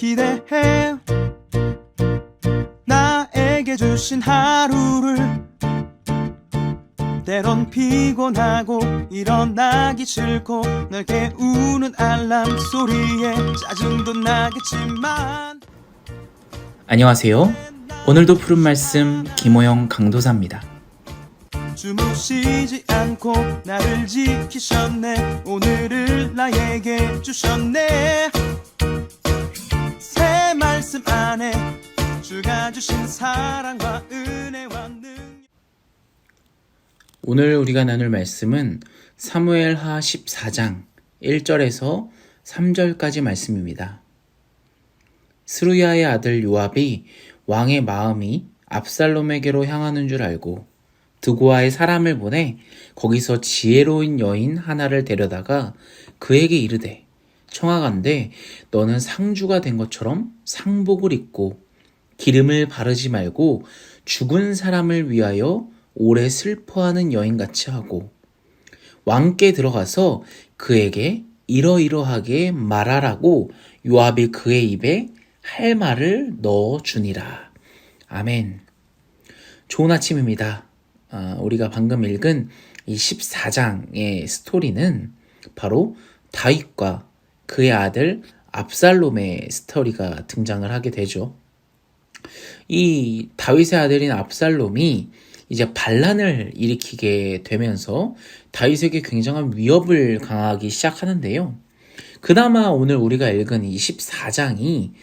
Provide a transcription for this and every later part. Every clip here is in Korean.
기대해 나에게 주신 하루를 때론 피곤하고 일어나기 싫고 널 깨우는 알람 소리에 짜증도 나겠지만 안녕하세요. 오늘도 푸른 말씀 김호영 강도사입니다. 주무시지 않고 나를 지키셨네. 오늘을 나에게 주셨네. 새 말씀 안에 주가 주신 사랑과 은혜와 능력. 오늘 우리가 나눌 말씀은 사무엘하 14장 1절에서 3절까지 말씀입니다. 스루야의 아들 요압이 왕의 마음이 압살롬에게로 향하는 줄 알고 드고아에 사람을 보내 거기서 지혜로운 여인 하나를 데려다가 그에게 이르되 청하건대 너는 상주가 된 것처럼 상복을 입고 기름을 바르지 말고 죽은 사람을 위하여 오래 슬퍼하는 여인같이 하고 왕께 들어가서 그에게 이러이러하게 말하라고 요압이 그의 입에 할 말을 넣어주니라. 아멘. 좋은 아침입니다. 우리가 방금 읽은 이 14장의 스토리는 바로 다윗과 그의 아들 압살롬의 스토리가 등장을 하게 되죠. 이 다윗의 아들인 압살롬이 이제 반란을 일으키게 되면서 다윗에게 굉장한 위협을 가하기 시작하는데요. 그나마 오늘 우리가 읽은 이 14장이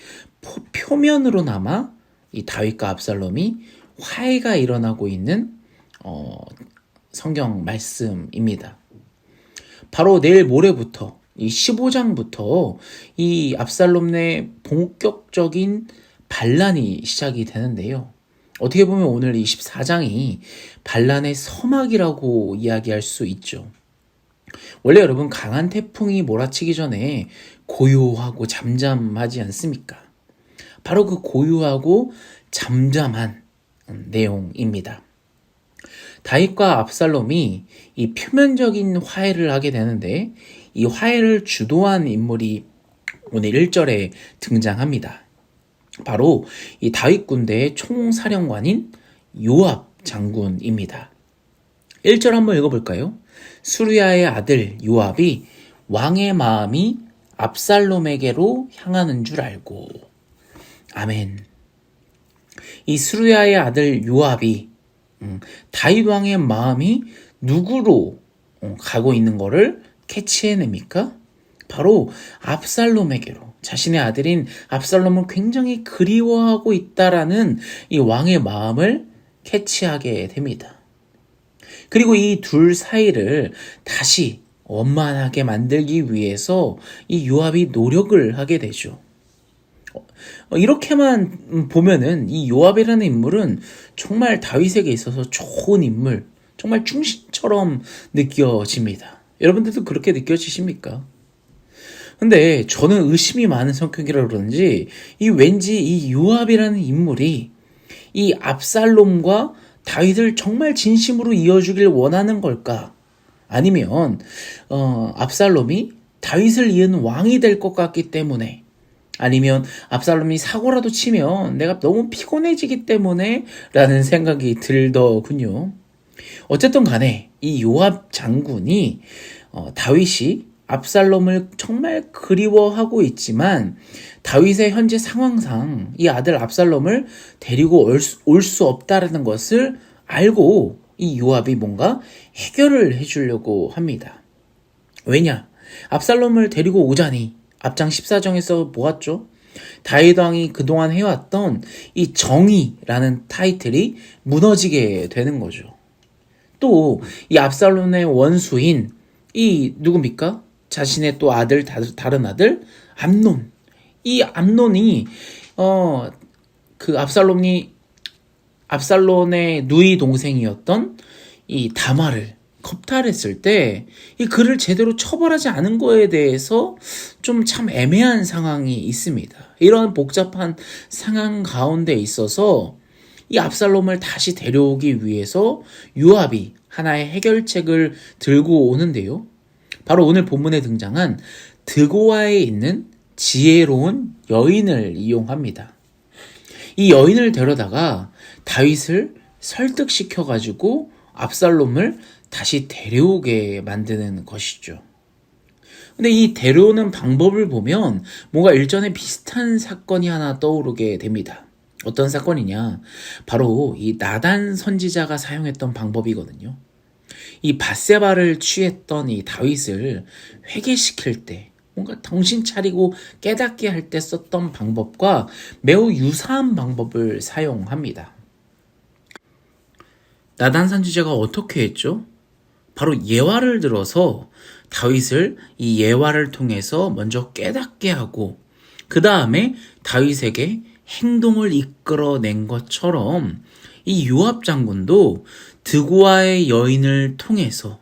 표면으로나마 이 다윗과 압살롬이 화해가 일어나고 있는 성경 말씀입니다. 바로 내일 모레부터 이 15장부터 이 압살롬 내 본격적인 반란이 시작이 되는데요. 어떻게 보면 오늘 이 14장이 반란의 서막이라고 이야기할 수 있죠. 원래 여러분 강한 태풍이 몰아치기 전에 고요하고 잠잠하지 않습니까? 바로 그 고요하고 잠잠한 내용입니다. 다윗과 압살롬이 이 표면적인 화해를 하게 되는데 이 화해를 주도한 인물이 오늘 1절에 등장합니다. 바로 이 다윗 군대의 총사령관인 요압 장군입니다. 1절 한번 읽어볼까요? 수르야의 아들 요압이 왕의 마음이 압살롬에게로 향하는 줄 알고. 아멘. 이 수르야의 아들 요압이 다윗 왕의 마음이 누구로 가고 있는 것을 캐치해냅니까? 바로 압살롬에게로. 자신의 아들인 압살롬을 굉장히 그리워하고 있다라는 이 왕의 마음을 캐치하게 됩니다. 그리고 이 둘 사이를 다시 원만하게 만들기 위해서 이 요압이 노력을 하게 되죠. 이렇게만 보면은 이 요압이라는 인물은 정말 다윗에게 있어서 좋은 인물, 정말 충신처럼 느껴집니다. 여러분들도 그렇게 느껴지십니까? 근데 저는 의심이 많은 성격이라 그런지 왠지 이 요압이라는 인물이 이 압살롬과 다윗을 정말 진심으로 이어주길 원하는 걸까? 아니면 압살롬이 다윗을 이은 왕이 될 것 같기 때문에, 아니면 압살롬이 사고라도 치면 내가 너무 피곤해지기 때문에 라는 생각이 들더군요. 어쨌든 간에 이 요압 장군이 다윗이 압살롬을 정말 그리워하고 있지만 다윗의 현재 상황상 이 아들 압살롬을 데리고 올 수 없다라는 것을 알고 이 요압이 뭔가 해결을 해주려고 합니다. 왜냐? 압살롬을 데리고 오자니 앞장 14장에서 보았죠? 다윗 왕이 그동안 해왔던 이 정의라는 타이틀이 무너지게 되는 거죠. 또 이 압살롬의 원수인 이 누굽니까? 자신의 또 아들, 다른 아들 암논. 이 암논이 그 압살롬의 누이 동생이었던 이 다말을 겁탈했을 때 이 그를 제대로 처벌하지 않은 거에 대해서 좀 참 애매한 상황이 있습니다. 이런 복잡한 상황 가운데 있어서 이 압살롬을 다시 데려오기 위해서 요압이 하나의 해결책을 들고 오는데요. 바로 오늘 본문에 등장한 드고아에 있는 지혜로운 여인을 이용합니다. 이 여인을 데려다가 다윗을 설득시켜가지고 압살롬을 다시 데려오게 만드는 것이죠. 근데 이 데려오는 방법을 보면 뭔가 일전에 비슷한 사건이 하나 떠오르게 됩니다. 어떤 사건이냐? 바로 이 나단 선지자가 사용했던 방법이거든요. 이 밧세바를 취했던 이 다윗을 회개시킬 때, 뭔가 정신 차리고 깨닫게 할 때 썼던 방법과 매우 유사한 방법을 사용합니다. 나단 선지자가 어떻게 했죠? 바로 예화를 들어서 다윗을 이 예화를 통해서 먼저 깨닫게 하고 그 다음에 다윗에게 행동을 이끌어낸 것처럼 이 요압 장군도 드고아의 여인을 통해서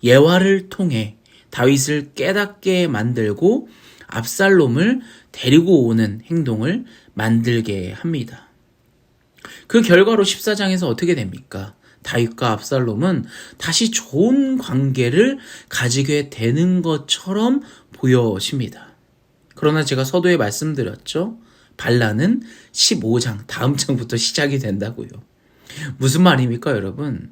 예화를 통해 다윗을 깨닫게 만들고 압살롬을 데리고 오는 행동을 만들게 합니다. 그 결과로 14장에서 어떻게 됩니까? 다윗과 압살롬은 다시 좋은 관계를 가지게 되는 것처럼 보여집니다. 그러나 제가 서두에 말씀드렸죠. 반란은 15장 다음 장부터 시작이 된다고요. 무슨 말입니까, 여러분?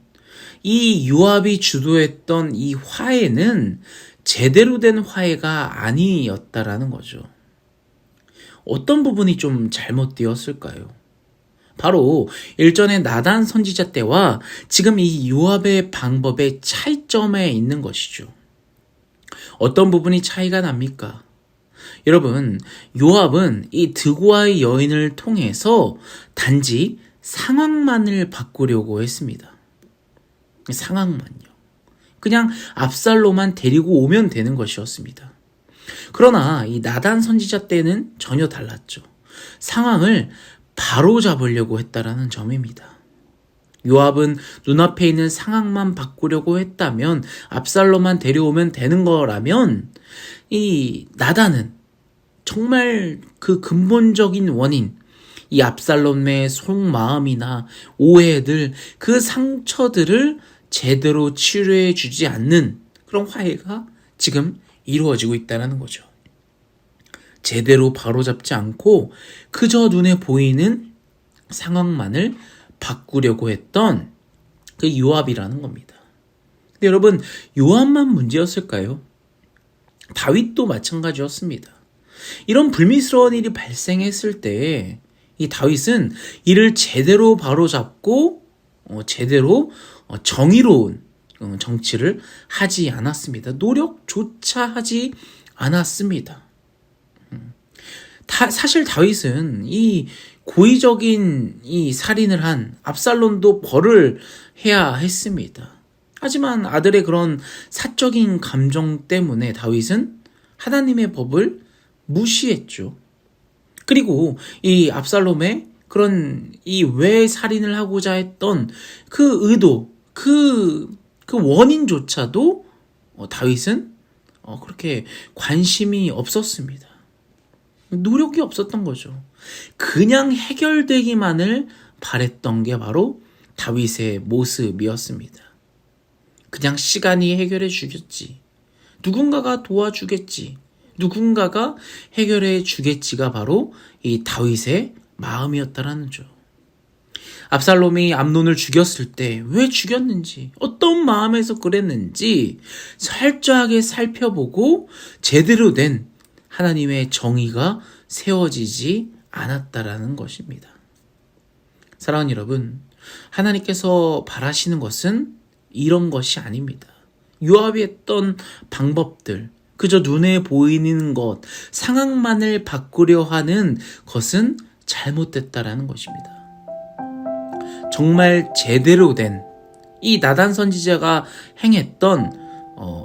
이 요압이 주도했던 이 화해는 제대로 된 화해가 아니었다라는 거죠. 어떤 부분이 좀 잘못되었을까요? 바로 일전의 나단 선지자 때와 지금 이 요압의 방법의 차이점에 있는 것이죠. 어떤 부분이 차이가 납니까? 여러분, 요압은 이 드고아의 여인을 통해서 단지 상황만을 바꾸려고 했습니다. 상황만요. 그냥 압살롬만 데리고 오면 되는 것이었습니다. 그러나 이 나단 선지자 때는 전혀 달랐죠. 상황을 바로 잡으려고 했다라는 점입니다. 요압은 눈앞에 있는 상황만 바꾸려고 했다면, 압살롬만 데려오면 되는 거라면, 이 나단은 정말 그 근본적인 원인, 이 압살롬의 속마음이나 오해들, 그 상처들을 제대로 치료해 주지 않는 그런 화해가 지금 이루어지고 있다는 거죠. 제대로 바로잡지 않고 그저 눈에 보이는 상황만을 바꾸려고 했던 그 요압이라는 겁니다. 근데 여러분, 요압만 문제였을까요? 다윗도 마찬가지였습니다. 이런 불미스러운 일이 발생했을 때 이 다윗은 이를 제대로 바로잡고 제대로 정의로운 정치를 하지 않았습니다. 노력조차 하지 않았습니다. 사실 다윗은 이 고의적인 이 살인을 한 압살롬도 벌을 해야 했습니다. 하지만 아들의 그런 사적인 감정 때문에 다윗은 하나님의 법을 무시했죠. 그리고 이 압살롬의 그런 이 왜 살인을 하고자 했던 그 의도, 그 원인조차도 다윗은 그렇게 관심이 없었습니다. 노력이 없었던 거죠. 그냥 해결되기만을 바랬던 게 바로 다윗의 모습이었습니다. 그냥 시간이 해결해 주겠지. 누군가가 도와주겠지. 누군가가 해결해 주겠지가 바로 이 다윗의 마음이었다라는 죠. 압살롬이 암논을 죽였을 때 왜 죽였는지, 어떤 마음에서 그랬는지 철저하게 살펴보고 제대로 된 하나님의 정의가 세워지지 않았다라는 것입니다. 사랑하는 여러분, 하나님께서 바라시는 것은 이런 것이 아닙니다. 요압이 했던 방법들, 그저 눈에 보이는 것, 상황만을 바꾸려 하는 것은 잘못됐다라는 것입니다. 정말 제대로 된 이 나단 선지자가 행했던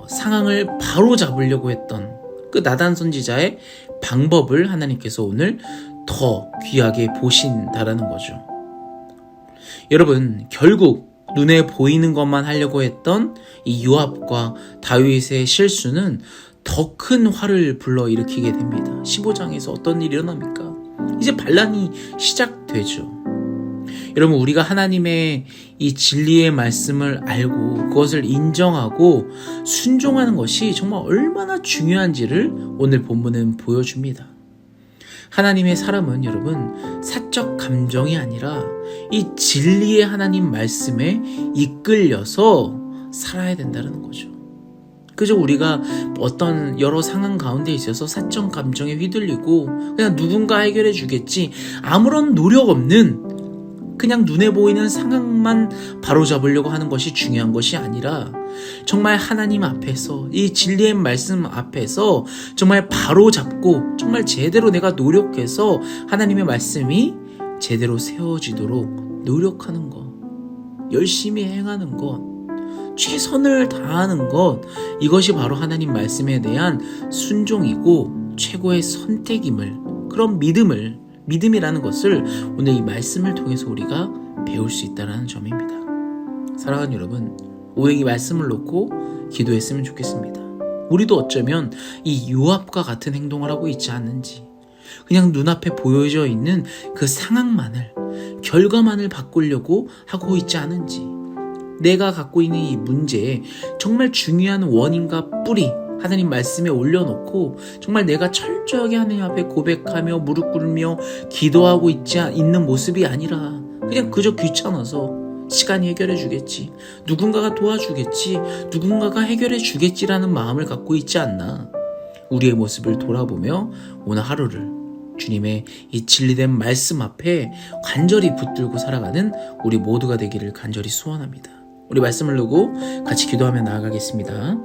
상황을 바로 잡으려고 했던 그 나단 선지자의 방법을 하나님께서 오늘 더 귀하게 보신다라는 거죠. 여러분, 결국 눈에 보이는 것만 하려고 했던 이 요압과 다윗의 실수는 더 큰 화를 불러일으키게 됩니다. 15장에서 어떤 일이 일어납니까? 이제 반란이 시작되죠. 여러분, 우리가 하나님의 이 진리의 말씀을 알고 그것을 인정하고 순종하는 것이 정말 얼마나 중요한지를 오늘 본문은 보여줍니다. 하나님의 사람은 여러분 사적 감정이 아니라 이 진리의 하나님 말씀에 이끌려서 살아야 된다는 거죠. 그저 우리가 어떤 여러 상황 가운데 있어서 사적 감정에 휘둘리고 그냥 누군가 해결해 주겠지, 아무런 노력 없는 그냥 눈에 보이는 상황만 바로잡으려고 하는 것이 중요한 것이 아니라 정말 하나님 앞에서 이 진리의 말씀 앞에서 정말 바로잡고 정말 제대로 내가 노력해서 하나님의 말씀이 제대로 세워지도록 노력하는 것, 열심히 행하는 것, 최선을 다하는 것, 이것이 바로 하나님 말씀에 대한 순종이고 최고의 선택임을, 그런 믿음이라는 것을 오늘 이 말씀을 통해서 우리가 배울 수 있다는 점입니다. 사랑하는 여러분, 오늘 이 말씀을 놓고 기도했으면 좋겠습니다. 우리도 어쩌면 이 요압과 같은 행동을 하고 있지 않는지, 그냥 눈앞에 보여져 있는 그 상황만을, 결과만을 바꾸려고 하고 있지 않은지, 내가 갖고 있는 이 문제에 정말 중요한 원인과 뿌리 하나님 말씀에 올려놓고 정말 내가 철저하게 하나님 앞에 고백하며 무릎 꿇으며 기도하고 있는 모습이 아니라 그냥 그저 귀찮아서 시간이 해결해 주겠지, 누군가가 도와주겠지, 누군가가 해결해 주겠지라는 마음을 갖고 있지 않나. 우리의 모습을 돌아보며 오늘 하루를 주님의 이 진리된 말씀 앞에 간절히 붙들고 살아가는 우리 모두가 되기를 간절히 소원합니다. 우리 말씀을 두고 같이 기도하며 나아가겠습니다.